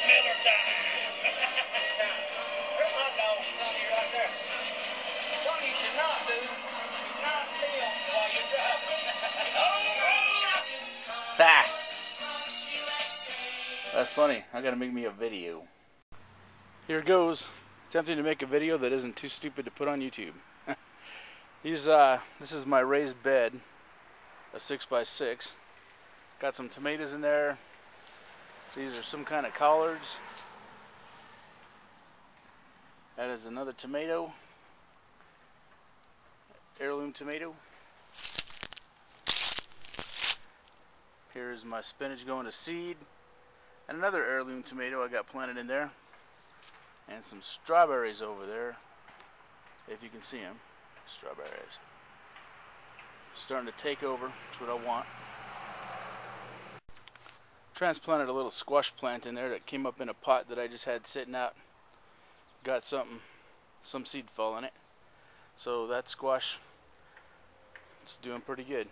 Miller time. There's my dog, Sonny, right there. What you should not do, you should not film while you're driving. Ah, that's funny. I gotta make me a video. Here goes. Attempting to make a video that isn't too stupid to put on YouTube. This is my raised bed, a 6x6. Got some tomatoes in there. These are some kind of collards. That is another tomato, heirloom tomato. Here's my spinach going to seed, and another heirloom tomato I got planted in there, and some strawberries over there, if you can see them. Strawberries starting to take over. That's what I want. Transplanted a little squash plant in there that came up in a pot that I just had sitting out. Got some seed fall in it, so that squash, it's doing pretty good.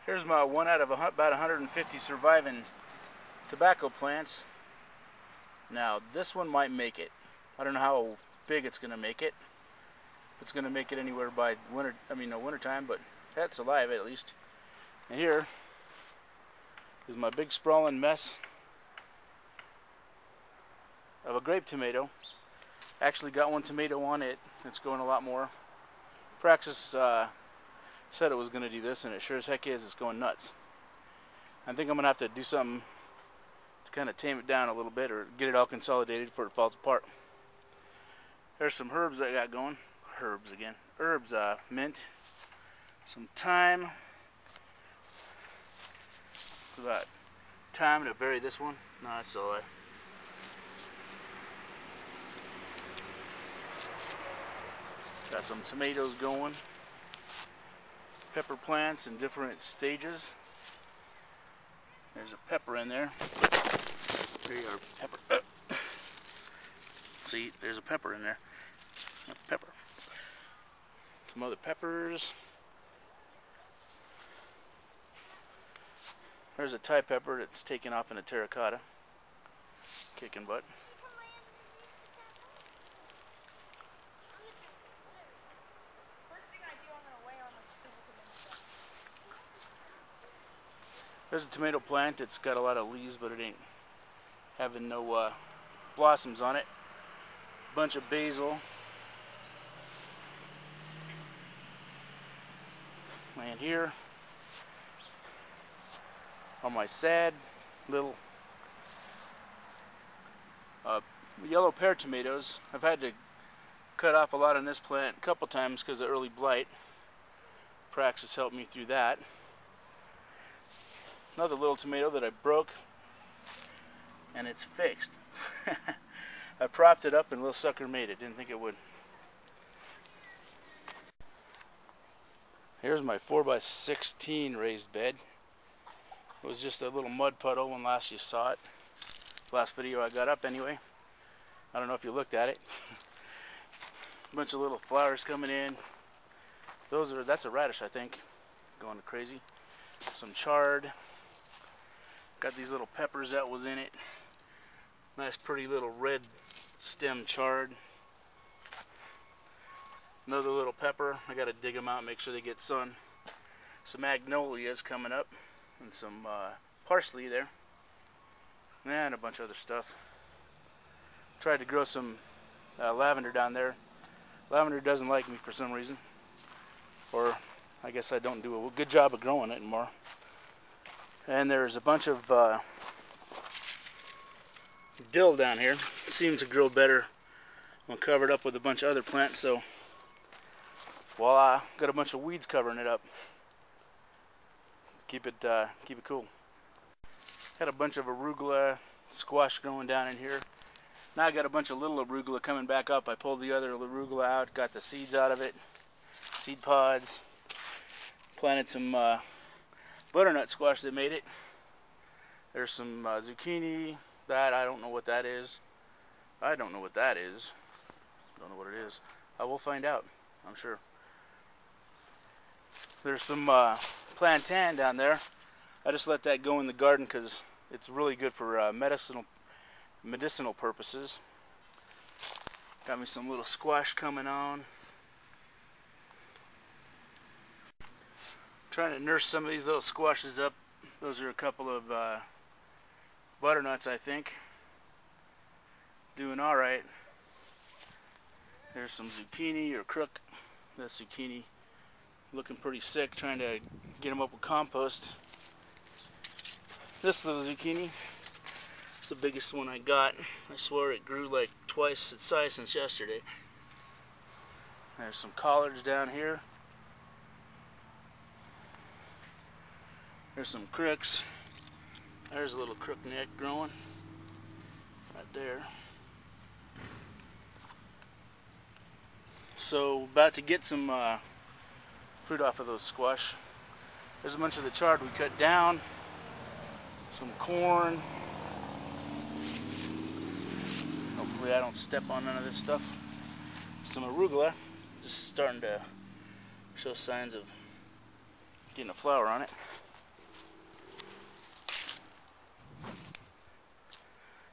Here's my one out of about 150 surviving tobacco plants. Now this one might make it. I don't know how big it's gonna make it. If it's gonna make it anywhere by winter, winter time, but that's alive at least. And here is my big sprawling mess of a grape tomato. Actually got one tomato on it. It's going a lot more. Praxis said it was going to do this, and it sure as heck is. It's going nuts. I think I'm going to have to do something to kind of tame it down a little bit, or get it all consolidated before it falls apart. There's some herbs I got going. Herbs again. Herbs, mint, some thyme. About time to bury this one. No, that's still alive. Got some tomatoes going. Pepper plants in different stages. There's a pepper in there. There you are, pepper. See, there's a pepper in there. Pepper. Some other peppers. There's a Thai pepper that's taken off in a terracotta. Kicking butt. There's a tomato plant. It's got a lot of leaves, but it ain't having no blossoms on it. Bunch of basil. And here are my sad little yellow pear tomatoes. I've had to cut off a lot on this plant a couple times because of early blight. Praxis helped me through that. Another little tomato that I broke, and it's fixed. I propped it up and little sucker made it. Didn't think it would. Here's my 4x16 raised bed. It was just a little mud puddle when last you saw it. Last video I got up anyway. I don't know if you looked at it. A bunch of little flowers coming in. That's a radish, I think. Going crazy. Some chard. Got these little peppers that was in it. Nice pretty little red stem chard. Another little pepper. I gotta dig them out, make sure they get sun. Some magnolias coming up. And some parsley there. And a bunch of other stuff. Tried to grow some lavender down there. Lavender doesn't like me for some reason. Or I guess I don't do a good job of growing it anymore. And there's a bunch of dill down here. It seems to grow better when covered up with a bunch of other plants. So voila, got a bunch of weeds covering it up. Keep it cool. Had a bunch of arugula squash growing down in here. Now I got a bunch of little arugula coming back up. I pulled the other arugula out, got the seeds out of it, seed pods. Planted some butternut squash that made it. There's some zucchini. That I don't know what that is. I don't know what that is. Don't know what it is. I will find out, I'm sure. There's some plantain down there. I just let that go in the garden because it's really good for medicinal medicinal purposes. Got me some little squash coming on. Trying to nurse some of these little squashes up. Those are a couple of butternuts, I think. Doing alright. There's some zucchini or crook. That's zucchini. Looking pretty sick, trying to get them up with compost. This little zucchini, it's the biggest one I got. I swear it grew like twice its size since yesterday. There's some collards down here. There's some crooks. There's a little crook neck growing right there. So about to get some fruit off of those squash. There's a bunch of the chard we cut down. Some corn. Hopefully I don't step on none of this stuff. Some arugula, just starting to show signs of getting a flower on it.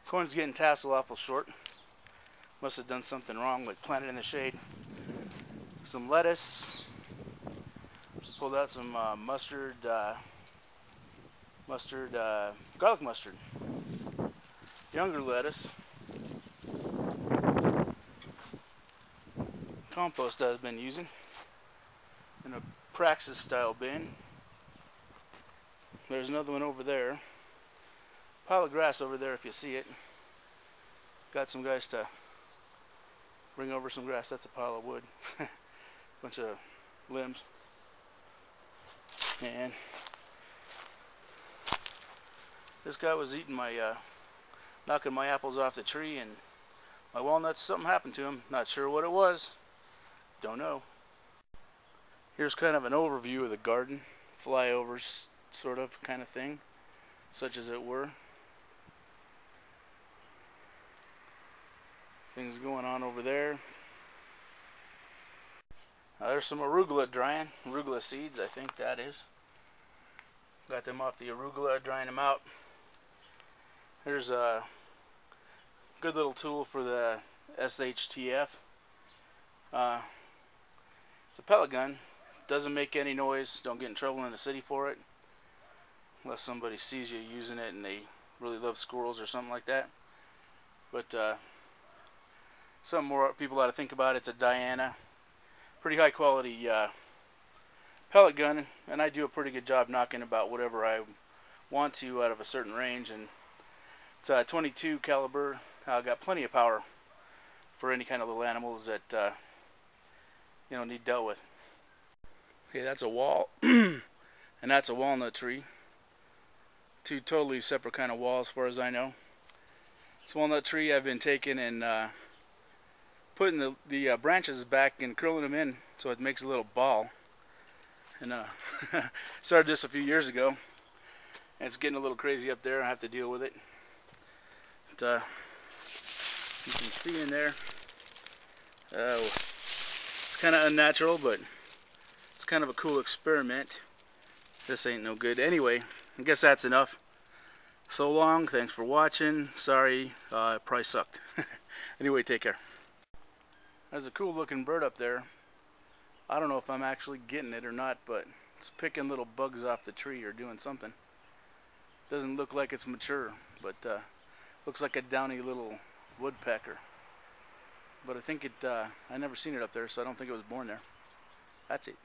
Corn's getting tassel awful short. Must have done something wrong, like planted in the shade. Some lettuce. Pulled out some garlic mustard. Younger lettuce. Compost I've been using in a Praxis style bin. There's another one over there. Pile of grass over there if you see it. Got some guys to bring over some grass. That's a pile of wood. Bunch of limbs. And this guy was eating my, knocking my apples off the tree, and my walnuts, something happened to him. Not sure what it was. Don't know. Here's kind of an overview of the garden. Flyovers, sort of, kind of thing. Such as it were. Things going on over there. There's some arugula drying. Arugula seeds, I think that is. Got them off the arugula, drying them out. There's a good little tool for the SHTF. It's a pellet gun. Doesn't make any noise. Don't get in trouble in the city for it. Unless somebody sees you using it and they really love squirrels or something like that. But something more people ought to think about. It's a Diana. Pretty high quality pellet gun, and I do a pretty good job knocking about whatever I want to out of a certain range. And it's a 22 caliber. Got plenty of power for any kind of little animals that need dealt with. Okay, that's a wall, and that's a walnut tree. Two totally separate kind of walls, as far as I know. This walnut tree I've been taking and putting the branches back and curling them in so it makes a little ball. And started this a few years ago, and it's getting a little crazy up there. I have to deal with it. But, you can see in there. It's kind of unnatural, but it's kind of a cool experiment. This ain't no good. Anyway, I guess that's enough. So long. Thanks for watching. Sorry, it probably sucked. Anyway, take care. There's a cool looking bird up there. I don't know if I'm actually getting it or not, but it's picking little bugs off the tree or doing something. Doesn't look like it's mature, but looks like a downy little woodpecker. But I think I never seen it up there, so I don't think it was born there. That's it.